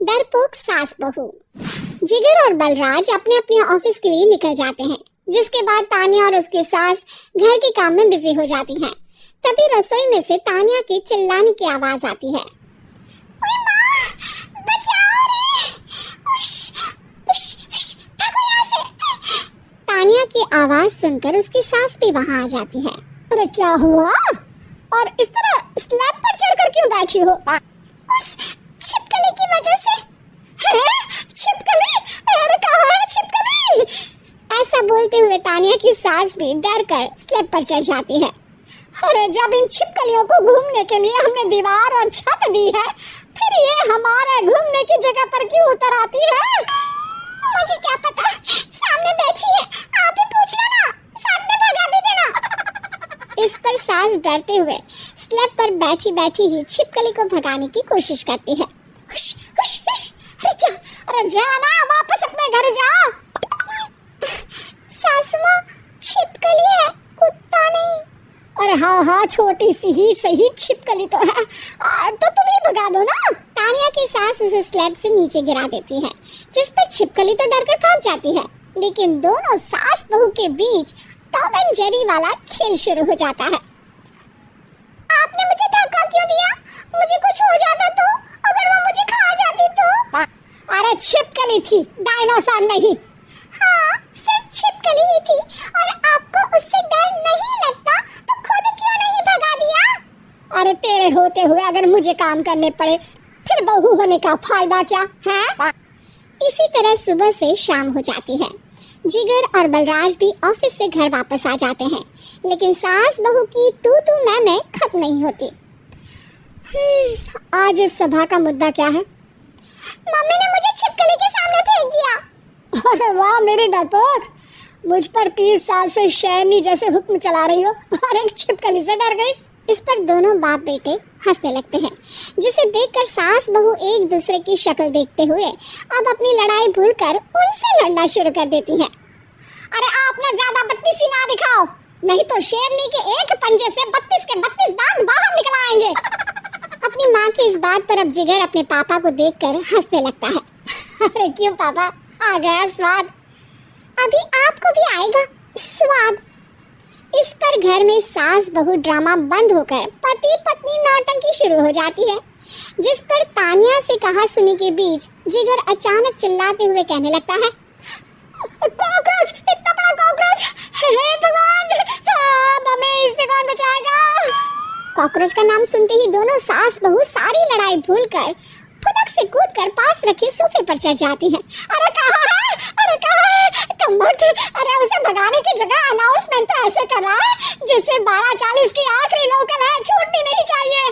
डरपोक सास बहू। जिगर और बलराज अपने अपने ऑफिस के लिए निकल जाते हैं, जिसके बाद तानिया और उसकी सास घर के काम में बिजी हो जाती हैं। तभी रसोई में से तानिया के चिल्लाने की आवाज आती है। ओए माँ, बचाओ रे! उश, उश, उश, भागो यहाँ से! तानिया की आवाज सुनकर उसकी सास भी वहाँ आ जाती है। अरे क्या हुआ? और इस तरह स्लैब पर चढ़कर क्यों बैठी हो? उस छिपकली की वजह से। है? छिपकली? अरे कहाँ है छिपकली? ऐसा बोलते हुए तानिया की सास भी डर कर स्लैब पर चढ़ जाती है। अरे जब इन छिपकलियों को घूमने के लिए हमने दीवार और छत दी है, फिर ये हमारे घूमने की जगह पर क्यों उतर आती है? मुझे क्या पता, सामने बैठी है, आप ही पूछ लो ना, साथ में भगा भी देना। इस पर सास डरते हुए स्लैब पर बैठी बैठी ही छिपकली को भगाने की कोशिश करती है। हुश, हुश, हुश, अरे जा ना, वापस अपने घर जा। सासू माँ, छिपकली है, कुत्ता नहीं। अरे हाँ, छोटी सी ही सही छिपकली तो है, तो तुम ही भगा दो ना। तानिया की सास उसे स्लैब से नीचे गिरा देती है, जिस पर छिपकली तो डरकर भाग जाती है। लेकिन दोनों सास बहू के बीच टॉम एंड जेरी वाला खेल शुरू हो जाता है। आपने मुझे धक्का क्यों दिया? मुझे कुछ हो जाता तो? अगर वो मुझे खा जाती तो? अरे छिपकली थी, डायनासोर नहीं। हाँ, सिर्फ छिपकली ही थी, और आपको उससे डर नहीं लगता तो खुद क्यों नहीं भगा दिया? अरे तेरे होते हुए अगर मुझे काम करने पड़े, फिर बहू होने का फायदा क्या है? इसी तरह सुबह से शाम हो जाती है। जिगर और बलराज भी ऑफिस से घर वापस आ जाते हैं, लेकिन सास बहू की तू मैं खत्म नहीं होती। आज इस सभा का मुद्दा क्या है? मम्मी ने मुझे छिपकली के सामने फेंक दिया। अरे वाह मेरे डरपोक, मुझ पर 30 साल से शेरनी जैसे हुक्म चला रही हो और एक छिपकली से डर गई। इस पर दोनों बाप बेटे हंसने लगते हैं, जिसे देखकर सास बहू एक दूसरे की शक्ल देखते हुए अब अपनी लड़ाई भूलकर उनसे लड़ना शुरू कर देती है। अरे आपने ज्यादा बत्तीसी ना दिखाओ, नहीं तो शेरनी के एक पंजे से 32 के 32 दांत बाहर निकल आएंगे। अपनी माँ की इस बात पर अब जिगर अपने पापा को देखकर हंसने लगता है। अरे क्यों पापा, आ गया स्वाद। अभी आपको भी आएगा स्वाद। इस पर घर में सास बहू ड्रामा बंद होकर पति पत्नी नौटंकी शुरू हो जाती है, जिस पर तानिया से कहा सुनी के बीच जिगर अचानक चिल्लाते हुए कहने लगता है। कॉकरोच, इतना बड़ा कॉकरोच! हे भगवान, हमें इससे कौन बचाएगा? कॉकरोच का नाम सुनते ही दोनों सास बहू सारी लड़ाई भूलकर फुदक से कूदकर पास रखे सोफे पर चढ़ जाती हैं। अरे कहाँ है? अरे कहाँ है? कमबख्त! अरे उसे भगाने की जगह अनाउंसमेंट तो ऐसे कर रहा है जैसे 12:40 की आखिरी लोकल है, छूटनी नहीं चाहिए।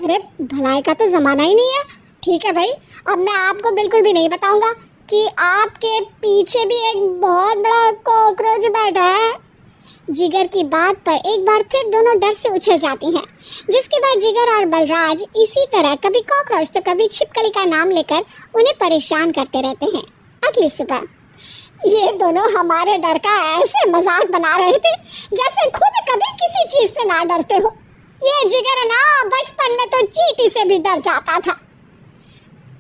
अरे भलाई का तो जमाना ही नहीं है। ठीक है भाई, अब मैं आपको बिल्कुल भी नहीं बताऊंगा कि आपके पीछे भी एक बहुत बड़ा कॉकरोच बैठा है। जिगर की बात पर एक बार फिर दोनों डर से उछल जाती हैं, जिसके बाद जिगर और बलराज इसी तरह कभी कॉकरोच तो कभी छिपकली का नाम लेकर उन्हें परेशान करते रहते हैं। अगली सुबह ये दोनों हमारे डर का ऐसे मजाक बना रहे थे जैसे खुद कभी किसी चीज से ना डरते हो। ये जिगर ना बचपन में तो चींटी से भी डर जाता था।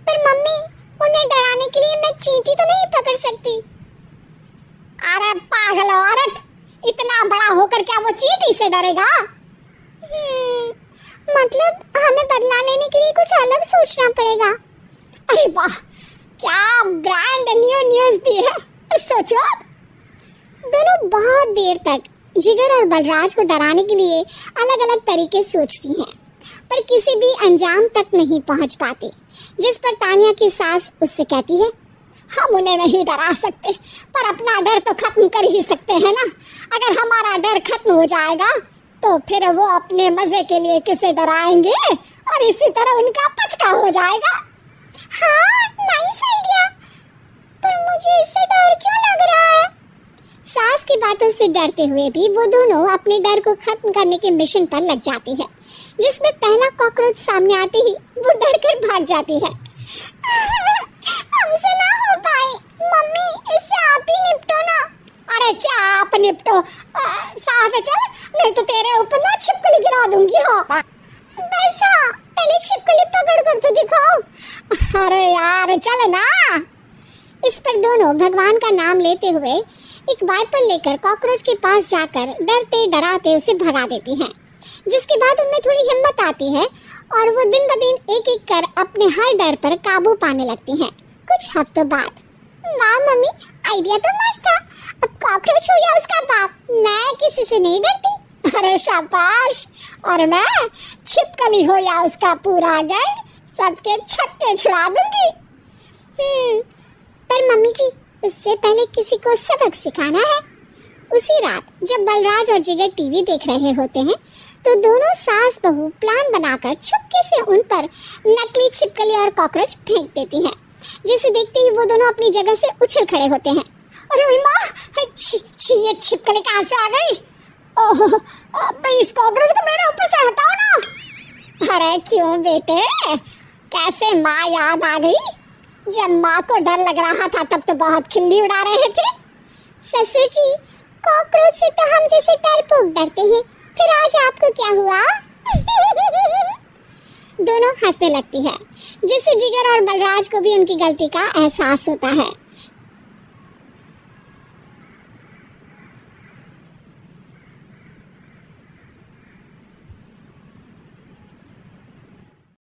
पर मम्मी, उन्हें डराने के लिए मैं चींटी तो नहीं पकड़ सकती। अरे पागल औरत, इतना बड़ा होकर क्या वो चींटी से डरेगा? मतलब हमें बदला लेने के लिए कुछ अलग सोचना पड़ेगा। अरे वाह, क्या ब्रांड न्यू न्यूज़ दी है। सोचो अब। दोनों बहुत देर तक जिगर और बलराज को डराने के लिए अलग अलग तरीके सोचती हैं, पर किसी भी अंजाम तक नहीं पहुंच पाती। जिस पर तानिया की सास उससे कहती है, हम उन्हें नहीं डरा सकते, पर अपना डर तो खत्म कर ही सकते हैं ना। अगर हमारा डर खत्म हो जाएगा तो फिर वो अपने मजे के लिए किसे डराएंगे और इसी तरह उनका पचका हो जाएगा। हाँ, नाइस आइडिया, पर मुझे इससे डर क्यों लग रहा है? सास की बातों से डरते हुए भी वो दोनों अपने डर को खत्म करने के मिशन पर लग जाती है, जिसमें पहला कॉकरोच सामने आते ही वो डर कर भाग जाती है। हमसे ना हो पाए मम्मी, इससे आप ही निपटो ना। अरे क्या आप निपटो, साथ चल, नहीं तो तेरे ऊपर ना छिपकली गिरा दूंगी। हाँ बस, हाँ पहले छिपकली पकड़ कर तो दिखाओ। अरे यार चल ना। इस पर दोनों भगवान का नाम लेते हुए एक वाइपर लेकर कॉकरोच के पास जाकर डरते डराते उसे भगा देती हैं, जिसके बाद उनमें थोड़ी हिम्मत आती है और वो दिन ब दिन एक एक कर अपने हर डर पर काबू पाने लगती हैं। कुछ हफ्तों बाद, वाह मम्मी, आइडिया तो मस्त था। अब कॉकरोच हो या उसका बाप, मैं किसी से नहीं डरती। अरे शाबाश। और मैं छिपकली हो या उसका पूरा गैंग, सबके छक्के छुड़ा दूंगी। पर मम्मी जी, उससे पहले किसी को सबक सिखाना है। उसी रात जब बलराज और जिगर टीवी देख रहे होते हैं तो दोनों सास बहू प्लान बनाकर छुपके से उन पर नकली छिपकली और कॉकरोच फेंक देती हैं, जिसे देखते ही वो दोनों अपनी जगह से उछल खड़े होते हैं। अरे माँ, ये छिपकली कहाँ से आ गई? ओह, इस कॉकरोच को मेरे ऊपर से हटाओ ना। अरे क्यों बेटे, कैसे माँ याद आ गई? जब माँ को डर लग रहा था तब तो बहुत खिल्ली उड़ा रहे थे। ससुर जी, कॉकरोच से तो हम जैसे डरपोक डरते हैं, फिर आज आपको क्या हुआ? दोनों हंसने लगती है, जिससे जिगर और बलराज को भी उनकी गलती का एहसास होता है।